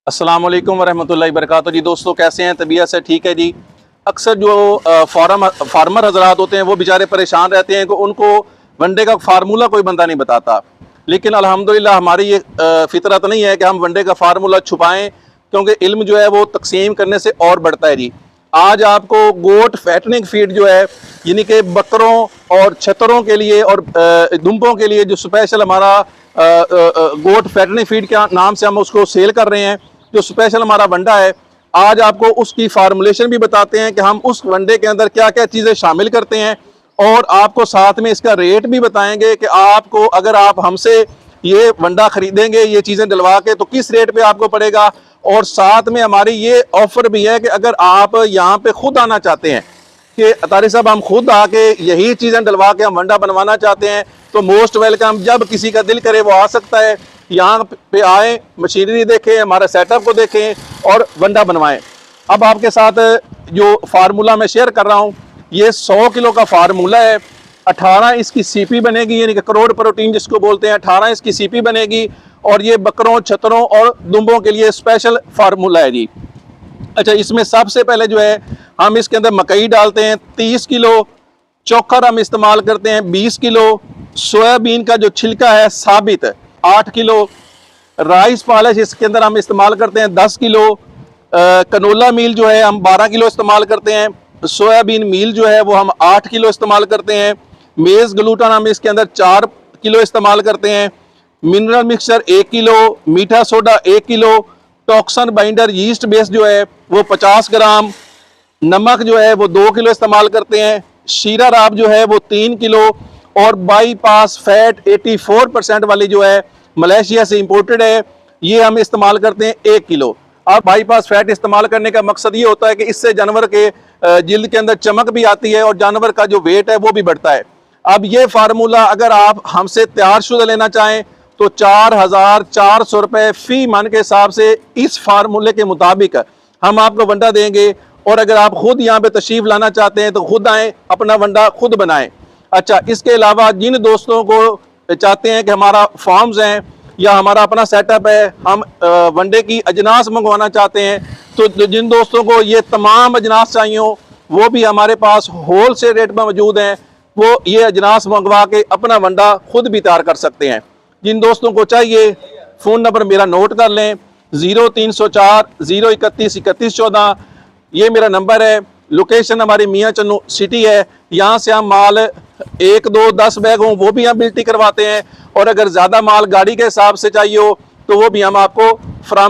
अस्सलाम वालेकुम वरहमतुल्लाहि वबरकातुहू। जी दोस्तों, कैसे हैं? तबीयत से ठीक है जी। अक्सर जो फार्मर हजरात होते हैं वो बेचारे परेशान रहते हैं कि उनको वनडे का फार्मूला कोई बंदा नहीं बताता। लेकिन अल्हम्दुलिल्लाह हमारी ये फितरत नहीं है कि हम वनडे का फार्मूला छुपाएं, क्योंकि इल्म जो है वो तकसीम करने से और बढ़ता है जी। आज आपको गोट फैटनिंग फीड जो है, यानी कि बकरों और छतरों के लिए और दुम्बों के लिए जो स्पेशल हमारा गोट फैटनिंग फीड के नाम से हम उसको सेल कर रहे हैं, जो स्पेशल हमारा वंडा है, आज आपको उसकी फार्मूलेशन भी बताते हैं कि हम उस वनडे के अंदर क्या क्या चीज़ें शामिल करते हैं, और आपको साथ में इसका रेट भी बताएंगे कि आपको अगर आप हमसे ये वंडा खरीदेंगे ये चीज़ें डलवा के तो किस रेट पे आपको पड़ेगा। और साथ में हमारी ये ऑफर भी है कि अगर आप यहाँ पे खुद आना चाहते हैं कि अतारी साहब हम खुद आके यही चीज़ें डलवा के हम वंडा बनवाना चाहते हैं, तो मोस्ट वेलकम। जब किसी का दिल करे वो आ सकता है, यहाँ पे आए, मशीनरी देखें, हमारे सेटअप को देखें और वंडा बनवाएं। अब आपके साथ जो फार्मूला मैं शेयर कर रहा हूँ, ये 100 किलो का फार्मूला है। 18 इसकी सीपी बनेगी, यानी कि करोड़ प्रोटीन जिसको बोलते हैं, 18 इसकी सीपी बनेगी। और ये बकरों, छतरों और दुम्बों के लिए स्पेशल फार्मूला है जी। अच्छा, इसमें सबसे पहले जो है हम इसके अंदर मकई डालते हैं 30 किलो, चोकर हम इस्तेमाल करते हैं 20 किलो, सोयाबीन का जो छिलका है साबित 8 किलो, राइस पॉलिश इसके अंदर हम इस्तेमाल करते हैं 10 किलो, कनोला मील जो है हम 12 किलो इस्तेमाल करते हैं, सोयाबीन मील जो है वो हम 8 किलो इस्तेमाल करते हैं, मेज़ ग्लूटन हम इसके अंदर 4 किलो इस्तेमाल करते हैं, मिनरल मिक्सचर 1 किलो, मीठा soda 1 kilo, toxin binder yeast base जो है वो 50 ग्राम, नमक जो है वो 2 किलो इस्तेमाल करते हैं, शीरा राब जो है वो 3 किलो, और बाईपास फैट 84% वाली जो है मलेशिया से इंपोर्टेड है, ये हम इस्तेमाल करते हैं 1 किलो। और बाईपास फैट इस्तेमाल करने का मकसद ये होता है कि इससे जानवर के जिल्द के अंदर चमक भी आती है और जानवर का जो वेट है वो भी बढ़ता है। अब ये फार्मूला अगर आप हमसे तैयारशुदा लेना चाहें तो 4,400 रुपये फी मन के हिसाब से इस फार्मूले के मुताबिक हम आपको वंडा देंगे। और अगर आप खुद यहाँ पे तशरीफ लाना चाहते हैं तो खुद आएँ, अपना वंडा खुद बनाएं। अच्छा, इसके अलावा जिन दोस्तों को चाहते हैं कि हमारा फॉर्म्स हैं या हमारा अपना सेटअप है, हम वनडे की अजनास मंगवाना चाहते हैं, तो जिन दोस्तों को ये तमाम अजनास चाहिए हो वो भी हमारे पास होल सेल रेट में मौजूद हैं, वो ये अजनास मंगवा के अपना वंडा खुद भी तैयार कर सकते हैं। जिन दोस्तों को चाहिए फ़ोन नंबर मेरा नोट कर लें, 0304 031 31 14, ये मेरा नंबर है। लोकेशन हमारी मियाँ चन्नू सिटी है, यहाँ से हम माल 1, 2, 10 बैग हों वो भी हम बिल्टी करवाते हैं, और अगर ज़्यादा माल गाड़ी के हिसाब से चाहिए हो तो वो भी हम आपको फराम